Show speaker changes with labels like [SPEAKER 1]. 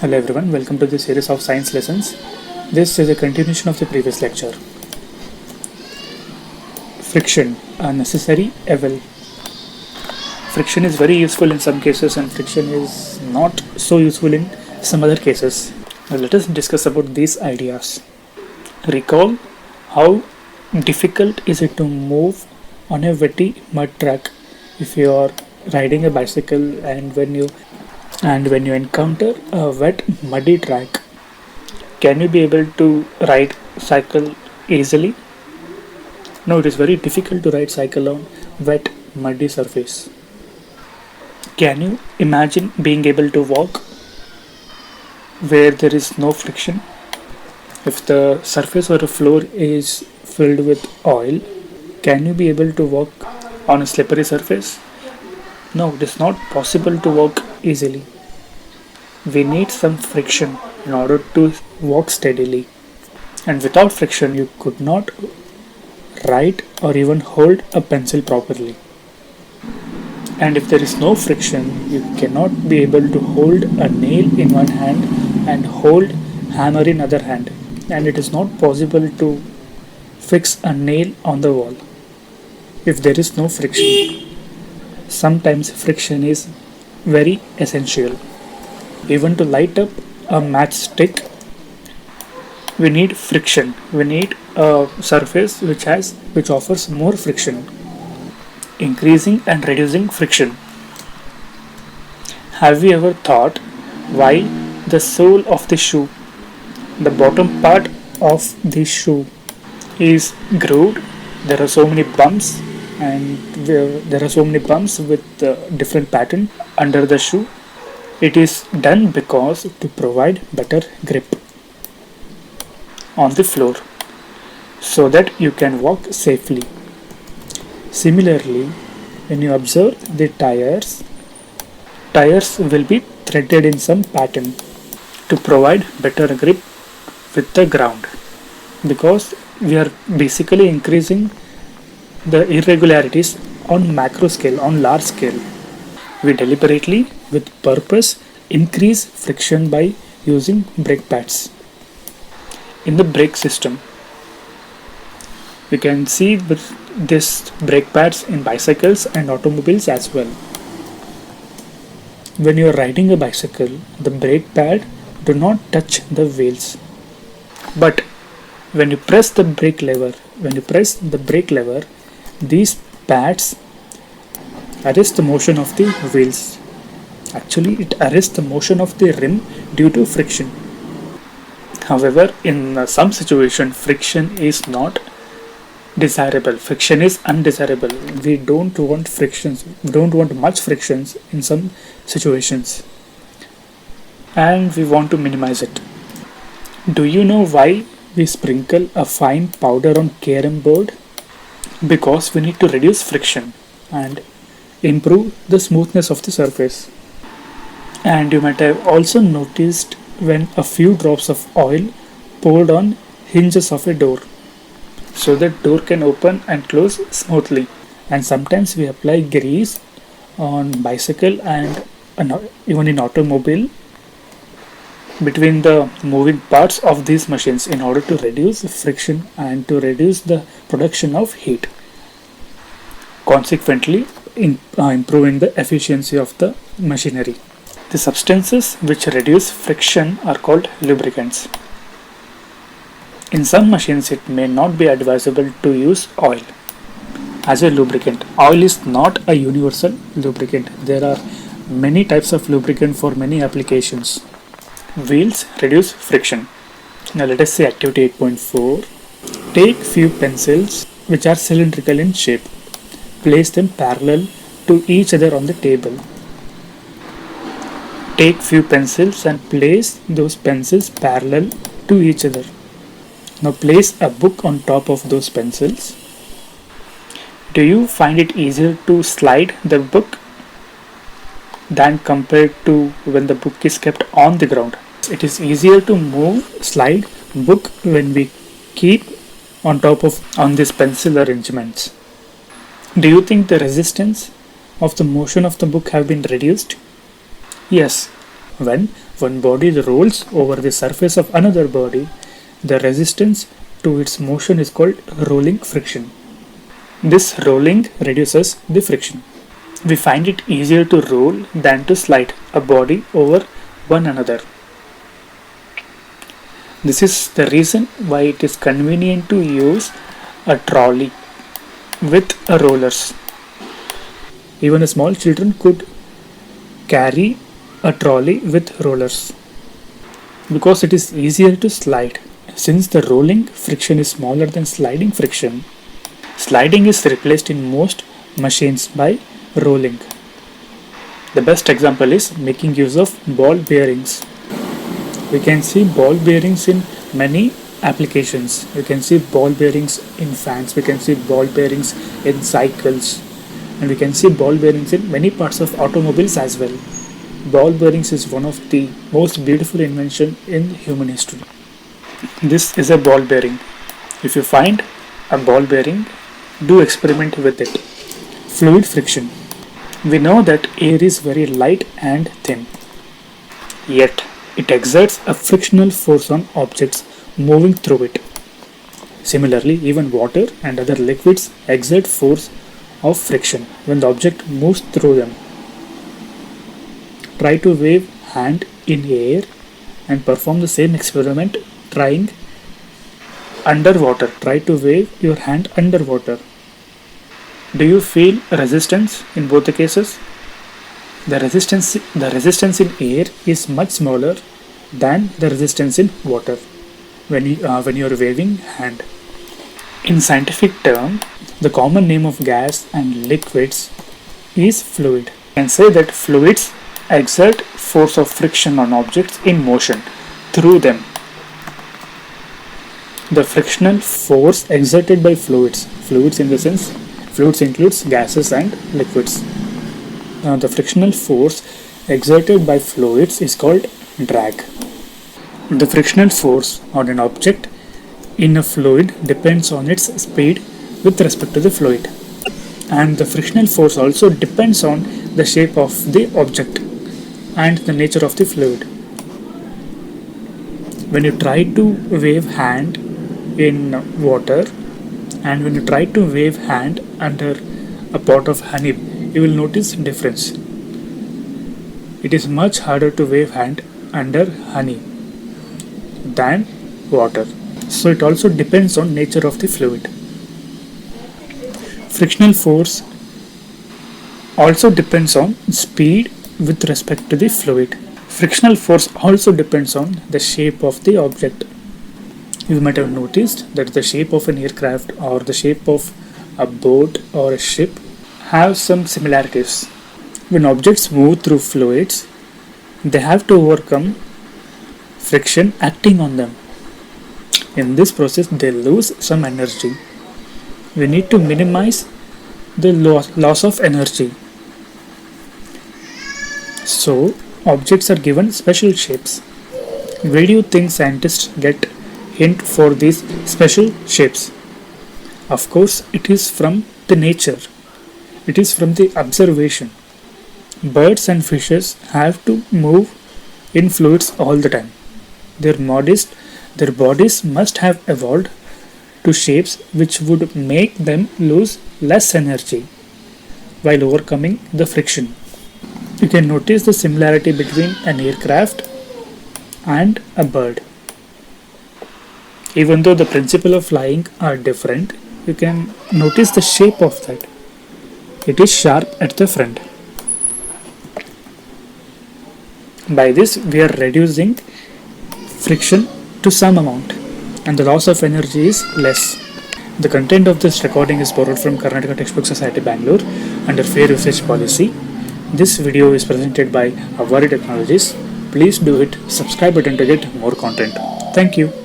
[SPEAKER 1] Hello everyone, welcome to this series of science lessons. This is a continuation of the previous lecture. Friction, a necessary evil. Friction is very useful in some cases and friction is not so useful in some other cases. Now let us discuss about these ideas. Recall how difficult is it to move on a wetty mud track if you are riding a bicycle and when you encounter a wet muddy track, can you be able to ride cycle easily? No, it is very difficult to ride cycle on wet muddy surface. Can you imagine being able to walk where there is no friction? If the surface or the floor is filled with oil, can you be able to walk on a slippery surface? No, it is not possible to walk easily. We need some friction in order to walk steadily. And without friction, you could not write or even hold a pencil properly. And if there is no friction, you cannot be able to hold a nail in one hand and hold hammer in other hand. And it is not possible to fix a nail on the wall if there is no friction. Sometimes friction is very essential. Even to light up a matchstick, we need friction. We need a surface which offers more friction. Increasing and reducing friction. Have you ever thought why the sole of the shoe, the bottom part of the shoe, is grooved? There are so many bumps and there are so many bumps with different pattern under the shoe. It is done because to provide better grip on the floor so that you can walk safely. Similarly, when you observe the tires will be threaded in some pattern to provide better grip with the ground, because we are basically increasing the irregularities on macro scale, on large scale. We deliberately, with purpose, increase friction by using brake pads. In the brake system, we can see this brake pads in bicycles and automobiles as well. When you are riding a bicycle, the brake pad do not touch the wheels. But when you press the brake lever, these pads arrest the motion of the wheels. Actually, it arrests the motion of the rim due to friction. However, in some situation, friction is not desirable. Friction is undesirable. We don't want frictions. We don't want much frictions in some situations, and we want to minimize it. Do you know why we sprinkle a fine powder on carom board? Because we need to reduce friction and improve the smoothness of the surface. And you might have also noticed when a few drops of oil poured on hinges of a door so that door can open and close smoothly. And sometimes we apply grease on bicycle and even in automobile between the moving parts of these machines in order to reduce friction and to reduce the production of heat, consequently improving the efficiency of the machinery. The substances which reduce friction are called lubricants. In some machines, it may not be advisable to use oil as a lubricant. Oil is not a universal lubricant. There are many types of lubricant for many applications. Wheels reduce friction. Now let us say activity 8.4. Take few pencils which are cylindrical in shape. Place them parallel to each other on the table. Take few pencils and place those pencils parallel to each other. Now place a book on top of those pencils. Do you find it easier to slide the book than compared to when the book is kept on the ground? It is easier to slide book when we keep on these pencil arrangements. Do you think the resistance of the motion of the book have been reduced? Yes, when One body rolls over the surface of another body. The resistance to its motion is called rolling friction. This rolling reduces the friction. We find it easier to roll than to slide a body over one another. This is the reason why it is convenient to use a trolley with rollers. Even a small children could carry a trolley with rollers because it is easier to slide. Since the rolling friction is smaller than sliding friction, sliding is replaced in most machines by rolling. The best example is making use of ball bearings. We can see ball bearings in many applications. We can see ball bearings in fans, we can see ball bearings in cycles, and we can see ball bearings in many parts of automobiles as well. Ball bearings is one of the most beautiful invention in human history. This is a ball bearing. If you find a ball bearing, do experiment with it. Fluid friction. We know that air is very light and thin, yet it exerts a frictional force on objects moving through it. Similarly, even water and other liquids exert force of friction when the object moves through them. Try to wave hand in air and perform the same experiment trying underwater. Try to wave your hand underwater. Do you feel resistance in both the cases? The resistance in air is much smaller than the resistance in water when you are waving hand. In scientific term, the common name of gas and liquids is fluid. You can say that fluids exert force of friction on objects in motion through them. The frictional force exerted by fluids in the sense fluids includes gases and liquids. The frictional force exerted by fluids is called drag. The frictional force on an object in a fluid depends on its speed with respect to the fluid, and the frictional force also depends on the shape of the object and the nature of the fluid. When you try to wave hand in water and when you try to wave hand under a pot of honey, you will notice difference. It is much harder to wave hand under honey than water. So it also depends on nature of the fluid. Frictional force also depends on speed with respect to the fluid. Frictional force also depends on the shape of the object. You might have noticed that the shape of an aircraft or the shape of a boat or a ship have some similarities. When objects move through fluids, they have to overcome friction acting on them. In this process, they lose some energy. We need to minimize the loss of energy. So, objects are given special shapes. Where do you think scientists get hint for these special shapes? Of course, it is from the nature. It is from the observation. Birds and fishes have to move in fluids all the time. Their bodies must have evolved to shapes which would make them lose less energy while overcoming the friction. You can notice the similarity between an aircraft and a bird. Even though the principle of flying are different, you can notice the shape of that. It is sharp at the front. By this, we are reducing friction to some amount and the loss of energy is less. The content of this recording is borrowed from Karnataka Textbook Society, Bangalore under Fair Usage Policy. This video is presented by Avari Technologies. Please do hit subscribe button to get more content. Thank you.